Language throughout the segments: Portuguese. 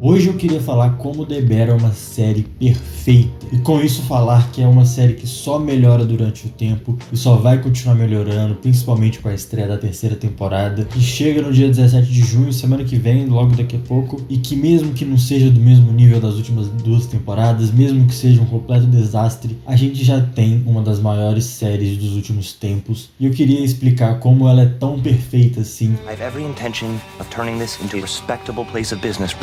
Hoje eu queria falar como The Bear é uma série perfeita e com isso falar que é uma série que só melhora durante o tempo e só vai continuar melhorando, principalmente com a estreia da terceira temporada, que chega no dia 17 de junho, semana que vem, logo daqui a pouco, e que mesmo que não seja do mesmo nível das últimas duas temporadas, mesmo que seja um completo desastre, a gente já tem uma das maiores séries dos últimos tempos e eu queria explicar como ela é tão perfeita assim. I have every intention of turning this into a respectable place of business.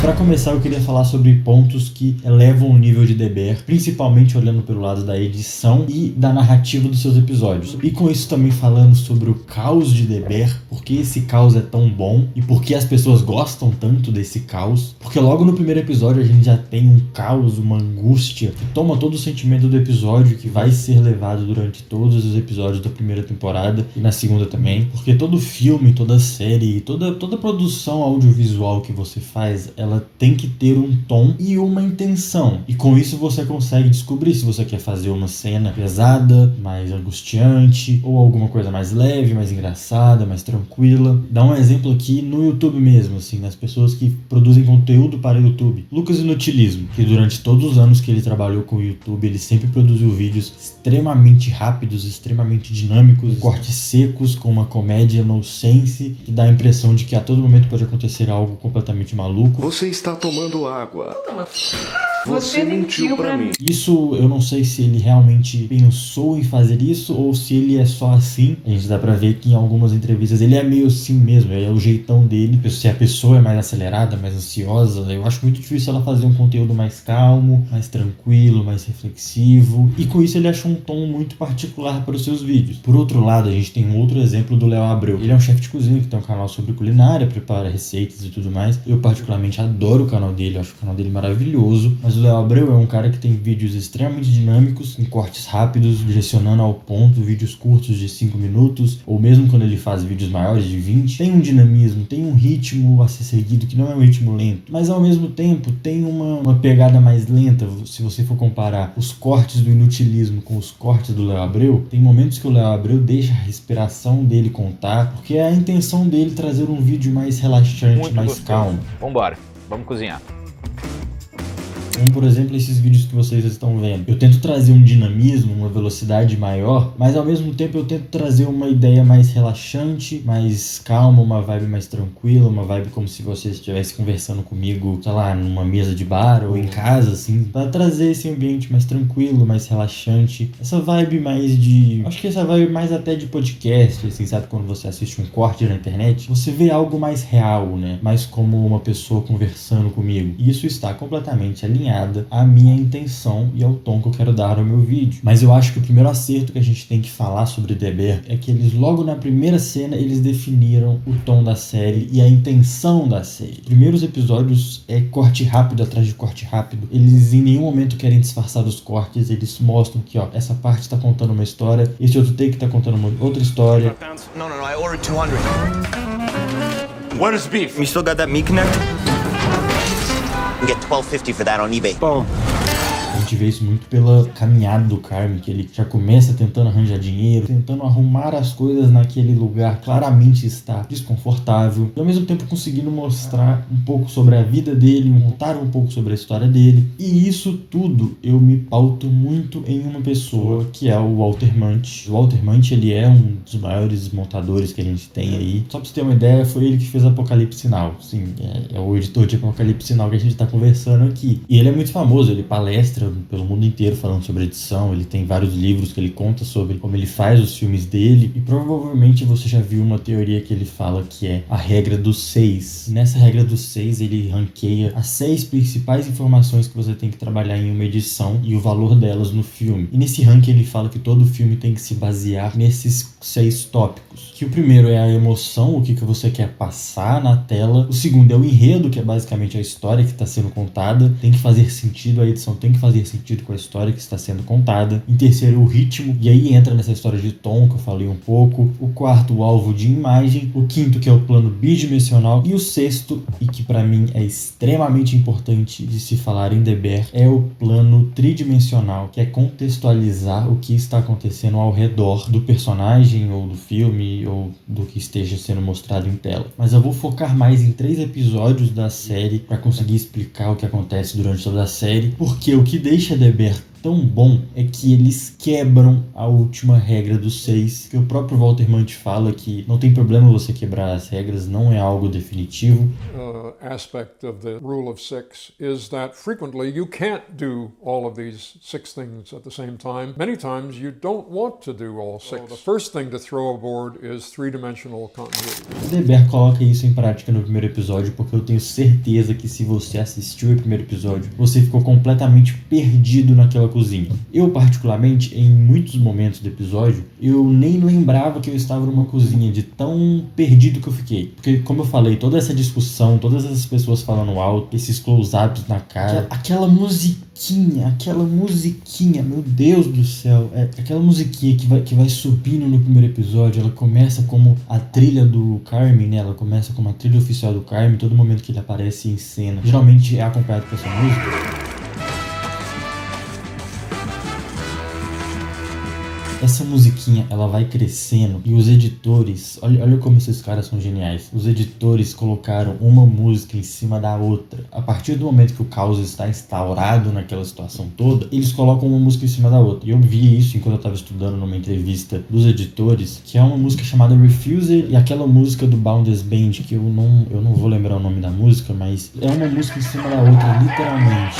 Para começar, eu queria falar sobre pontos que elevam o nível de The Bear, principalmente olhando pelo lado da edição e da narrativa dos seus episódios. E com isso também falando sobre o caos de The Bear, porque esse caos é tão bom e porque as pessoas gostam tanto desse caos. Porque logo no primeiro episódio a gente já tem um caos, uma angústia que toma todo o sentimento do episódio, que vai ser levado durante todos os episódios da primeira temporada e na segunda também. Porque todo filme, toda série, toda produção audiovisual que você faz, ela tem que ter um tom e uma intenção. E com isso você consegue descobrir se você quer fazer uma cena pesada, mais angustiante, ou alguma coisa mais leve, mais engraçada, mais tranquila. Dá um exemplo aqui no YouTube mesmo, assim, nas pessoas que produzem conteúdo para o YouTube. Lucas Inutilismo, que durante todos os anos que ele trabalhou com o YouTube, ele sempre produziu vídeos extremamente rápidos, extremamente dinâmicos, cortes secos, com uma comédia nonsense, que dá a impressão de que a todo momento pode acontecer algo completamente maluco. Você está tomando água. Você mentiu pra mim. Isso eu não sei se ele realmente pensou em fazer isso ou se ele é só assim. A gente dá pra ver que em algumas entrevistas ele é meio assim mesmo, é o jeitão dele. Se a pessoa é mais acelerada, mais ansiosa, eu acho muito difícil ela fazer um conteúdo mais calmo, mais tranquilo, mais reflexivo. E com isso ele achou um tom muito particular para os seus vídeos. Por outro lado, a gente tem um outro exemplo do Léo Abreu. Ele é um chefe de cozinha que tem um canal sobre culinária, prepara receitas e tudo mais. Eu particularmente adoro o canal dele, acho o canal dele maravilhoso. Mas o Léo Abreu é um cara que tem vídeos extremamente dinâmicos, em cortes rápidos, direcionando ao ponto, vídeos curtos de 5 minutos, ou mesmo quando ele faz vídeos maiores de 20, tem um dinamismo, tem um ritmo a ser seguido que não é um ritmo lento, mas ao mesmo tempo tem uma pegada mais lenta. Se você for comparar os cortes do Inutilismo com os cortes do Léo Abreu, tem momentos que o Léo Abreu deixa a respiração dele contar, porque é a intenção dele trazer um vídeo mais relaxante, muito mais gostoso. calmo. Vambora, vamos cozinhar. Como, por exemplo, esses vídeos que vocês estão vendo. Eu tento trazer um dinamismo, uma velocidade maior, mas ao mesmo tempo eu tento trazer uma ideia mais relaxante, mais calma, uma vibe mais tranquila, uma vibe como se você estivesse conversando comigo, sei lá, numa mesa de bar ou em casa, assim, pra trazer esse ambiente mais tranquilo, mais relaxante. Essa vibe mais de... acho que essa vibe mais até de podcast, assim, sabe? Quando você assiste um corte na internet, você vê algo mais real, né? Mais como uma pessoa conversando comigo. E isso está completamente alinhado à minha intenção e ao tom que eu quero dar ao meu vídeo. Mas eu acho que o primeiro acerto que a gente tem que falar sobre The Bear é que eles, logo na primeira cena, eles definiram o tom da série e a intenção da série. Primeiros episódios é corte rápido atrás de corte rápido. Eles em nenhum momento querem disfarçar os cortes, eles mostram que, ó, essa parte tá contando uma história, esse outro take tá contando uma outra história. No, I ordered 200. What is beef? You still got that meat connect? You can get $12.50 for that on eBay. Boom. A gente vê isso muito pela caminhada do Carme, que ele já começa tentando arranjar dinheiro, tentando arrumar as coisas naquele lugar, claramente está desconfortável, e ao mesmo tempo conseguindo mostrar um pouco sobre a vida dele, contar um pouco sobre a história dele. E isso tudo eu me pauto muito em uma pessoa, que é o Walter Mantz. O Walter Mantz, ele é um dos maiores montadores que a gente tem aí. Só pra você ter uma ideia, foi ele que fez Apocalipse Now. Sim, é o editor de Apocalipse Now que a gente tá conversando aqui. E ele é muito famoso, ele palestra pelo mundo inteiro falando sobre edição. Ele tem vários livros que ele conta sobre como ele faz os filmes dele, e provavelmente você já viu uma teoria que ele fala que é a regra dos 6. Nessa regra dos 6 ele ranqueia as 6 principais informações que você tem que trabalhar em uma edição e o valor delas no filme. E nesse ranking ele fala que todo filme tem que se basear nesses 6 tópicos. Que o primeiro é a emoção, o que você quer passar na tela. O segundo é o enredo, que é basicamente a história que está sendo contada. Tem que fazer sentido, a edição tem que fazer sentido com a história que está sendo contada. Em terceiro, o ritmo, e aí entra nessa história de tom que eu falei um pouco. O quarto, o alvo de imagem. O quinto, que é o plano bidimensional. E o sexto, e que pra mim é extremamente importante de se falar em The Bear, é o plano tridimensional, que é contextualizar o que está acontecendo ao redor do personagem ou do filme ou do que esteja sendo mostrado em tela. Mas eu vou focar mais em 3 episódios da série para conseguir explicar o que acontece durante toda a série, porque o que deixa The Bear tão bom é que eles quebram a última regra dos 6, que o próprio Walter Mant fala que não tem problema você quebrar as regras, não é algo definitivo. Aspect of the rule of 6 is that frequently you can't do all of these 6 things at the same time. Many times you don't want to do all 6. The first thing to throw aboard is 3-dimensional continuity. The Bear coloca isso em prática no primeiro episódio, porque eu tenho certeza que se você assistiu o primeiro episódio, você ficou completamente perdido naquela cozinha. Eu, particularmente, em muitos momentos do episódio, eu nem lembrava que eu estava numa cozinha, de tão perdido que eu fiquei. Porque, como eu falei, toda essa discussão, todas essas pessoas falando alto, esses close-ups na cara, aquela musiquinha, meu Deus do céu, aquela musiquinha que vai subindo no primeiro episódio, ela começa como a trilha do Carmen, né? Ela começa como a trilha oficial do Carmen, todo momento que ele aparece em cena. Geralmente é acompanhado com essa música. Essa musiquinha, ela vai crescendo e os editores, olha como esses caras são geniais. Os editores colocaram uma música em cima da outra. A partir do momento que o caos está instaurado naquela situação toda, eles colocam uma música em cima da outra. E eu vi isso enquanto eu estava estudando numa entrevista dos editores, que é uma música chamada Refuser, e aquela música do Boundless Band, que eu não vou lembrar o nome da música, mas é uma música em cima da outra, literalmente.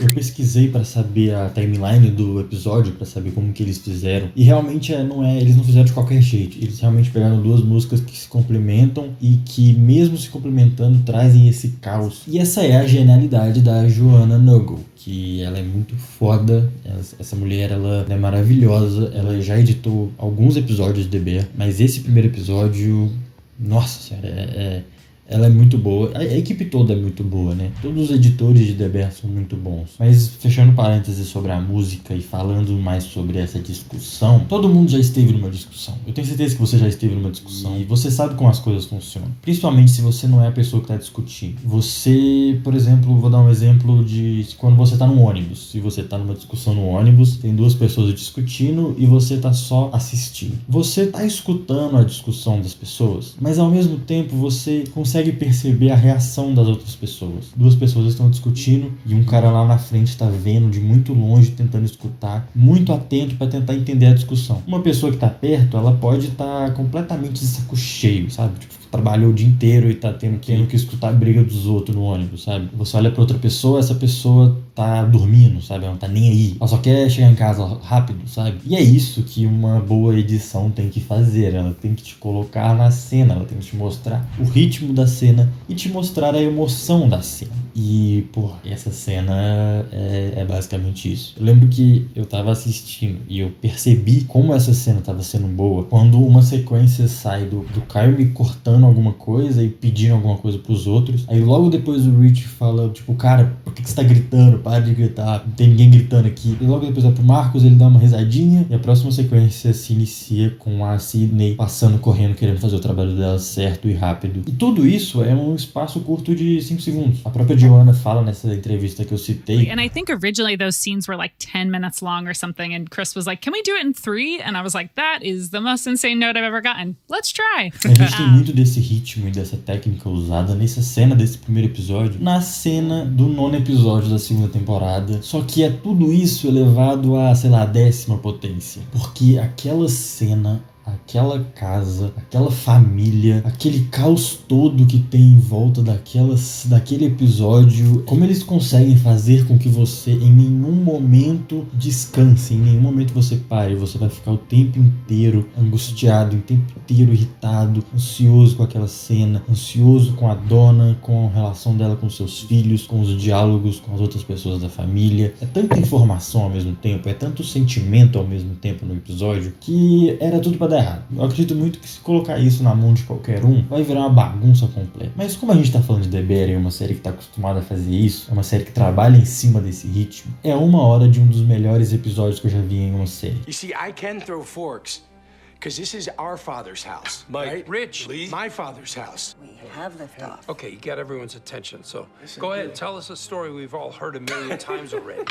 Eu pesquisei para saber a timeline do episódio, para saber como que eles fizeram. E realmente eles não fizeram de qualquer jeito. Eles realmente pegaram 2 músicas que se complementam e que, mesmo se complementando, trazem esse caos. E essa é a genialidade da Joanna Nagel, que ela é muito foda. Essa mulher, ela é maravilhosa. Ela já editou alguns episódios de The Bear, mas esse primeiro episódio, nossa senhora, ela é muito boa, a equipe toda é muito boa, né? Todos os editores de The Bear são muito bons. Mas fechando parênteses sobre a música e falando mais sobre essa discussão, todo mundo já esteve numa discussão. Eu tenho certeza que você já esteve numa discussão e você sabe como as coisas funcionam. Principalmente se você não é a pessoa que está discutindo. Você, por exemplo, vou dar um exemplo de quando você está no ônibus. Se você está numa discussão no ônibus, tem 2 pessoas discutindo e você está só assistindo. Você está escutando a discussão das pessoas, mas ao mesmo tempo você consegue perceber a reação das outras pessoas. 2 pessoas estão discutindo e um cara lá na frente está vendo de muito longe, tentando escutar, muito atento para tentar entender a discussão. Uma pessoa que está perto, ela pode estar completamente de saco cheio, sabe? Tipo, trabalhou o dia inteiro e tá tendo que escutar a briga dos outros no ônibus, sabe? Você olha pra outra pessoa, essa pessoa tá dormindo, sabe? Ela não tá nem aí. Ela só quer chegar em casa rápido, sabe? E é isso que uma boa edição tem que fazer. Ela tem que te colocar na cena, ela tem que te mostrar o ritmo da cena e te mostrar a emoção da cena. E, essa cena é basicamente isso. Eu lembro que eu tava assistindo e eu percebi como essa cena tava sendo boa quando uma sequência sai do Carmen cortando alguma coisa e pedindo alguma coisa pros outros. Aí logo depois o Rich fala, tipo, cara, por que você tá gritando? Para de gritar, não tem ninguém gritando aqui. E logo depois vai pro Marcos, ele dá uma risadinha e a próxima sequência se inicia com a Sydney passando, correndo, querendo fazer o trabalho dela certo e rápido. E tudo isso é um espaço curto de 5 segundos. A própria Joanna fala nessa entrevista que eu citei. And I think originally those scenes were like 10 minutes long or something, and Chris was like, can we do it in 3? And I was like, that is the most insane note I've ever gotten. Let's try. A gente tem muito desse ritmo e dessa técnica usada nessa cena desse primeiro episódio, na cena do 9º episódio da 2ª temporada. Só que é tudo isso elevado a, sei lá, a 10ª potência. Porque aquela cena, aquela casa, aquela família, aquele caos todo que tem em volta daquele episódio, como eles conseguem fazer com que você em nenhum momento descanse, em nenhum momento você pare, você vai ficar o tempo inteiro angustiado, o tempo inteiro irritado, ansioso com aquela cena, ansioso com a dona, com a relação dela com seus filhos, com os diálogos com as outras pessoas da família. É tanta informação ao mesmo tempo, é tanto sentimento ao mesmo tempo no episódio, que era tudo pra dar errado. Eu acredito muito que se colocar isso na mão de qualquer um, vai virar uma bagunça completa. Mas como a gente tá falando de The Bear, é uma série que tá acostumada a fazer isso, é uma série que trabalha em cima desse ritmo, é 1 hora de um dos melhores episódios que eu já vi em uma série. You see, I can throw forks, because this is our father's house. Mike, right? Rich, please. my father's house. We have liftoff. Okay, you got everyone's attention, so go ahead and tell us a story we've all heard a million times already.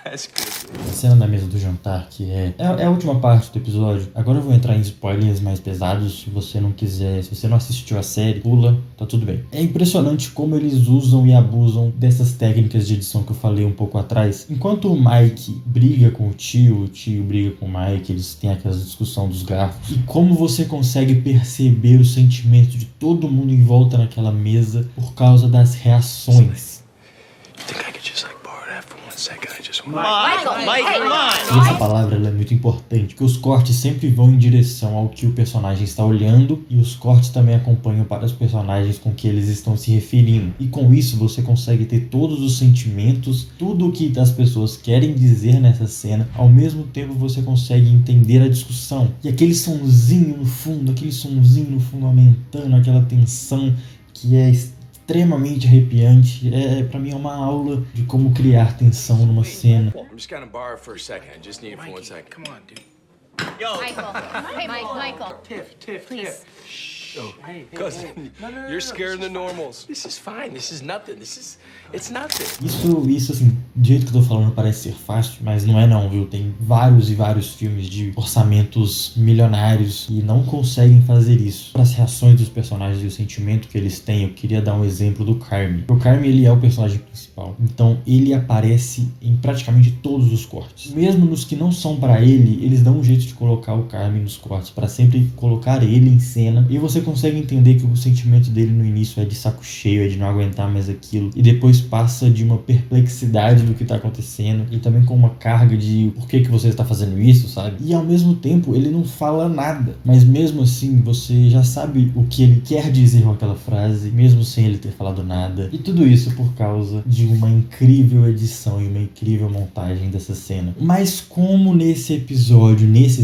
That's good. A cena da mesa do jantar, que é a última parte do episódio. Agora eu vou entrar em spoilers mais pesados. Se você não quiser, se você não assistiu a série, pula, tá tudo bem. É impressionante como eles usam e abusam dessas técnicas de edição que eu falei um pouco atrás. Enquanto o Mike briga com o tio briga com o Mike, eles têm aquela discussão dos garfos. E como você consegue perceber o sentimento de todo mundo em volta naquela mesa por causa das reações. Think I could just like borrow that for 1 second? I just E essa palavra ela é muito importante, porque os cortes sempre vão em direção ao que o personagem está olhando e os cortes também acompanham para os personagens com que eles estão se referindo. E com isso você consegue ter todos os sentimentos, tudo o que as pessoas querem dizer nessa cena, ao mesmo tempo você consegue entender a discussão. E aquele sonzinho no fundo aumentando, aquela tensão que é extremamente arrepiante. Pra mim é uma aula de como criar tensão numa cena. I'm just gonna borrow for a second. I just need it for 1 second. Come on, dude. Michael. Tiff. Cousin, you're scaring the normals. This is fine. This is nothing. It's nothing. Isso assim, do jeito que eu tô falando parece ser fácil, mas não é não, viu? Tem vários e vários filmes de orçamentos milionários e não conseguem fazer isso. Para as reações dos personagens e o sentimento que eles têm, eu queria dar um exemplo do Carmy. O Carmy, ele é o personagem principal, então ele aparece em praticamente todos os cortes. Mesmo nos que não são para ele, eles dão um jeito de colocar o Carmy nos cortes, para sempre colocar ele em cena, e você consegue entender que o sentimento dele no início é de saco cheio, é de não aguentar mais aquilo, e depois passa de uma perplexidade do que tá acontecendo, e também com uma carga de por que você está fazendo isso, sabe? E ao mesmo tempo ele não fala nada, mas mesmo assim você já sabe o que ele quer dizer com aquela frase, mesmo sem ele ter falado nada, e tudo isso por causa de uma incrível edição e uma incrível montagem dessa cena. Mas como nesses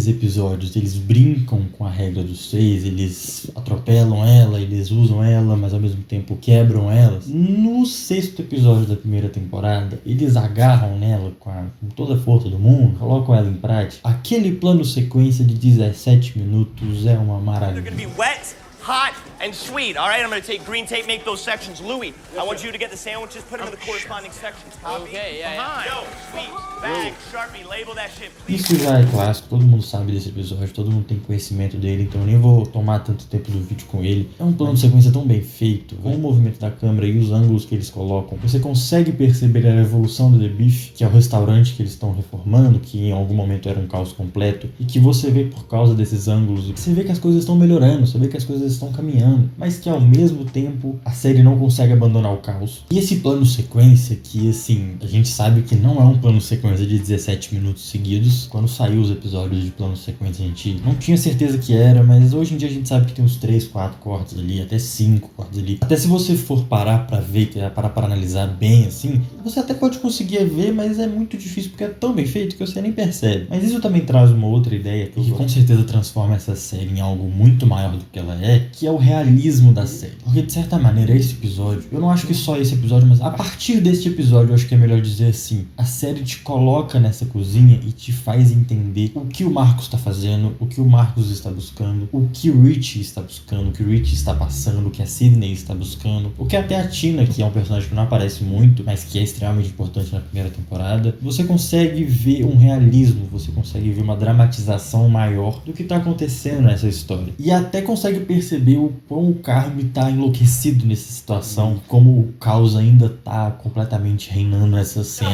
episódios eles brincam com a regra dos 6, eles atropelam ela, eles usam ela, mas ao mesmo tempo quebram elas. No 6º episódio da primeira temporada, eles agarram nela com toda a força do mundo, colocam ela em prática. Aquele plano sequência de 17 minutos é uma maravilha. They're gonna be wet, hot, and sweet. All right, I'm gonna take green tape, make those sections. Louis, I want you to get the sandwiches, put them in the corresponding sections. Copy? Okay, yeah. Yo, sweet, bag, Sharpie, label that shit, please. Isso já é clássico, todo mundo sabe desse episódio, todo mundo tem conhecimento dele, então eu nem vou tomar tanto tempo do vídeo com ele. É um plano de sequência tão bem feito, com o movimento da câmera e os ângulos que eles colocam. Você consegue perceber a evolução do The Beef, que é o restaurante que eles estão reformando, que em algum momento era um caos completo, e que você vê por causa desses ângulos, você vê que as coisas estão melhorando, você vê que as coisas estão caminhando, mas que ao mesmo tempo a série não consegue abandonar o caos. E esse plano sequência, que assim, a gente sabe que não é um plano sequência de 17 minutos seguidos. Quando saiu os episódios de plano sequência a gente não tinha certeza que era, mas hoje em dia a gente sabe que tem uns 3, 4 cortes ali, até 5 cortes ali. Até se você for parar pra ver, parar pra analisar bem assim, você até pode conseguir ver, mas é muito difícil porque é tão bem feito que você nem percebe. Mas isso também traz uma outra ideia que com certeza transforma essa série em algo muito maior do que ela é, que é o realismo da série. Porque de certa maneira esse episódio, eu não acho que só esse episódio, mas a partir deste episódio eu acho que é melhor dizer assim, a série te coloca nessa cozinha e te faz entender o que o Marcos está fazendo, o que o Marcos está buscando, o que o Richie está buscando, o que o Richie está passando, o que a Sydney está buscando, o que até a Tina, que é um personagem que não aparece muito, mas que é extremamente importante na primeira temporada. Você consegue ver um realismo, você consegue ver uma dramatização maior do que está acontecendo nessa história. E até consegue perceber o quão o Carmy tá enlouquecido nessa situação, como o caos ainda tá completamente reinando nessa cena.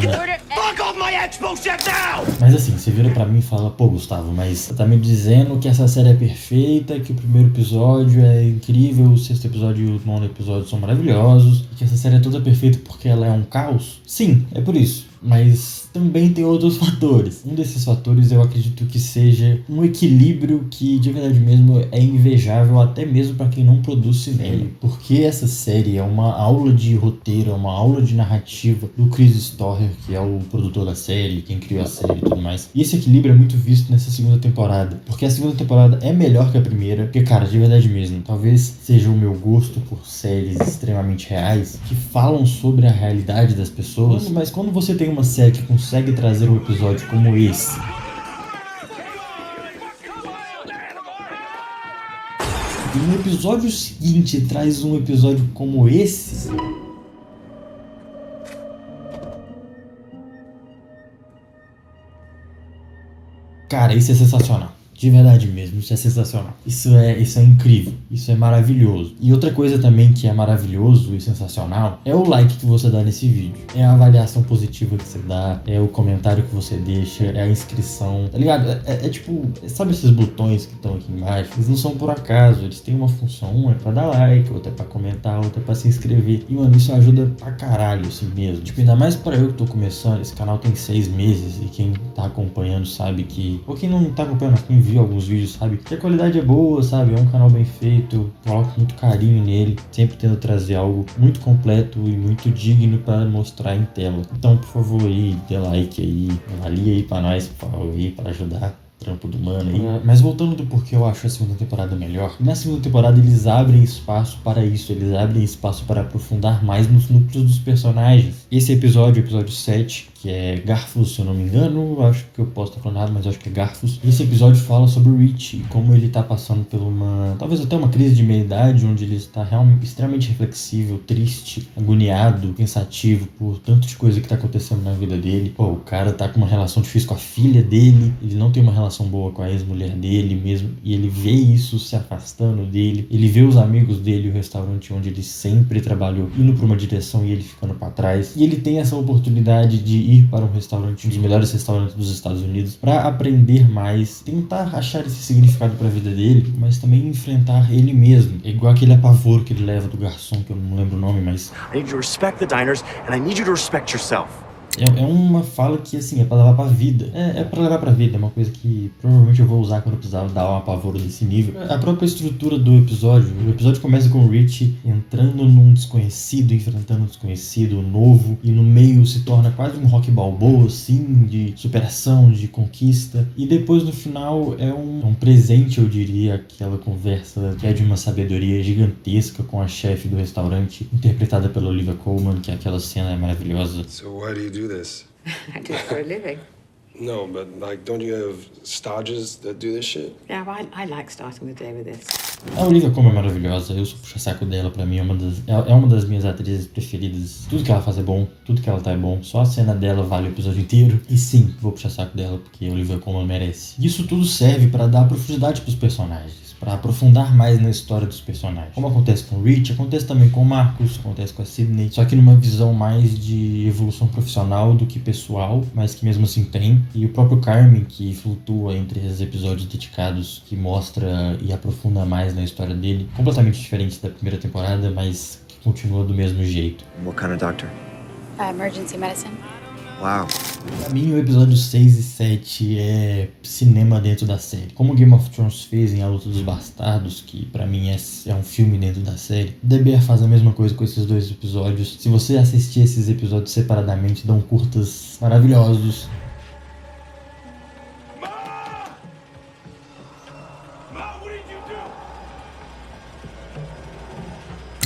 Fuck off my expo check now! Mas assim, você vira pra mim e fala, pô Gustavo, mas você tá me dizendo que essa série é perfeita, que o primeiro episódio é incrível, o 6º episódio e o 9º episódio são maravilhosos, e que essa série é toda perfeita porque ela é um caos? Sim, é por isso. Mas também tem outros fatores. Um desses fatores eu acredito que seja um equilíbrio que de verdade mesmo é invejável até mesmo para quem não produz cinema. Porque essa série é uma aula de roteiro, é uma aula de narrativa do Chris Storer, que é o produtor da série, quem criou a série e tudo mais. E esse equilíbrio é muito visto nessa 2ª temporada. Porque a 2ª temporada é melhor que a primeira. Porque, cara, de verdade mesmo, talvez seja o meu gosto por séries extremamente reais, que falam sobre a realidade das pessoas. Mas quando você tem uma série que consegue trazer um episódio como esse, e no episódio seguinte traz um episódio como esse, cara, isso é sensacional. De verdade mesmo, isso é sensacional. Isso é incrível, isso é maravilhoso. E outra coisa também que é maravilhoso e sensacional é o like que você dá nesse vídeo. É a avaliação positiva que você dá, é o comentário que você deixa, é a inscrição, tá ligado? É tipo, sabe esses botões que estão aqui embaixo? Eles não são por acaso, eles têm uma função, um é pra dar like, outra é pra comentar, outra é pra se inscrever. E mano, isso ajuda pra caralho assim mesmo. Tipo, ainda mais pra eu que tô começando, esse canal tem 6 meses e quem tá acompanhando sabe que... Ou quem não tá acompanhando, quem viu alguns vídeos sabe que a qualidade é boa, sabe? É um canal bem feito, coloco muito carinho nele, sempre tento trazer algo muito completo e muito digno para mostrar em tela. Então, por favor, aí, dê like aí, avalie aí pra nós, por favor, aí, para ajudar. Trampo do mano aí. Mas voltando do porquê eu acho a segunda temporada melhor. Na segunda temporada eles abrem espaço para isso. Eles abrem espaço para aprofundar mais nos núcleos dos personagens. Esse episódio, o episódio 7, que é Garfus, se eu não me engano. Acho que eu posso estar falando nada, mas acho que é Garfus. Esse episódio fala sobre o Rich e como ele tá passando por uma... talvez até uma crise de meia-idade, onde ele está realmente extremamente reflexivo, triste, agoniado, pensativo por tanto de coisa que tá acontecendo na vida dele. Pô, o cara tá com uma relação difícil com a filha dele. Ele não tem uma relação boa com a ex-mulher dele mesmo, e ele vê isso se afastando dele, ele vê os amigos dele, o restaurante onde ele sempre trabalhou, indo pra uma direção e ele ficando pra trás, e ele tem essa oportunidade de ir para um restaurante, um dos melhores restaurantes dos Estados Unidos, pra aprender mais, tentar achar esse significado pra vida dele, mas também enfrentar ele mesmo. É igual aquele apavoro que ele leva do garçom, que eu não lembro o nome, mas... I need you to respect the diners, and I need you to respect yourself. É uma fala que, assim, é pra levar pra vida. É pra levar pra vida, é uma coisa que provavelmente eu vou usar quando eu precisar dar um apavoro desse nível. A própria estrutura do episódio, o episódio começa com o Rich entrando num desconhecido, enfrentando um desconhecido novo, e no meio se torna quase um Rock Balboa, assim, de superação, de conquista. E depois, no final, é um presente, eu diria, aquela conversa que é de uma sabedoria gigantesca com a chefe do restaurante, interpretada pela Olivia Colman, que aquela cena é maravilhosa. So why do you do this? I do it for a living. No, but like, don't you have stodges that do this shit? Yeah, I like starting the day with this. A Olivia Colman é maravilhosa, eu sou puxa-saco dela, pra mim é uma das minhas atrizes preferidas. Tudo que ela faz é bom, tudo que ela tá é bom, só a cena dela vale o episódio inteiro. E sim, vou puxar saco dela porque a Olivia Colman merece. Isso tudo serve pra dar profundidade pros personagens, para aprofundar mais na história dos personagens. Como acontece com o Rich, acontece também com o Marcus, acontece com a Sydney, só que numa visão mais de evolução profissional do que pessoal, mas que mesmo assim tem. E o próprio Carmen, que flutua entre esses episódios dedicados, que mostra e aprofunda mais na história dele, completamente diferente da primeira temporada, mas que continua do mesmo jeito. What kind of doctor? Emergency medicine. Wow. Pra mim, o episódio 6 e 7 é cinema dentro da série. Como Game of Thrones fez em A Luta dos Bastardos, que pra mim é um filme dentro da série, The Bear faz a mesma coisa com esses dois episódios. Se você assistir esses episódios separadamente, dão curtas maravilhosos.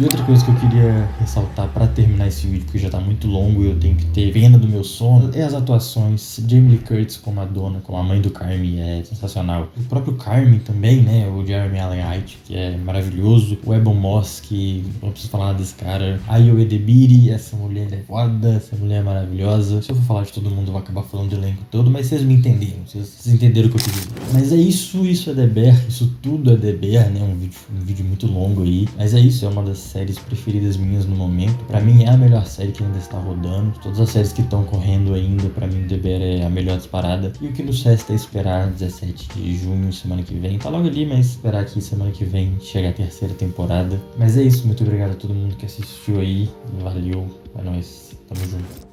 E outra coisa que eu queria ressaltar pra terminar esse vídeo, porque já tá muito longo e eu tenho que ter pena do meu sono, é as atuações. Jamie Lee Curtis como a dona, como a mãe do Carmen, é sensacional. O próprio Carmen também, né, o Jeremy Allen White, que é maravilhoso. O Ebon Moss, que não preciso falar desse cara. A Ayo Edebiri, essa mulher é foda, essa mulher é maravilhosa. Se eu for falar de todo mundo, eu vou acabar falando do elenco todo, mas vocês me entenderam, vocês entenderam o que eu quis dizer. Mas é isso é The Bear, isso tudo é The Bear, né, um vídeo muito longo aí. Mas é isso, é uma das séries preferidas minhas no momento. Pra mim é a melhor série que ainda está rodando. Todas as séries que estão correndo ainda, pra mim The Bear é a melhor disparada. E o que nos resta é esperar 17 de junho, semana que vem. Tá logo ali, mas esperar aqui semana que vem chegar a terceira temporada. Mas é isso, muito obrigado a todo mundo que assistiu aí. Valeu, é nóis, tamo junto.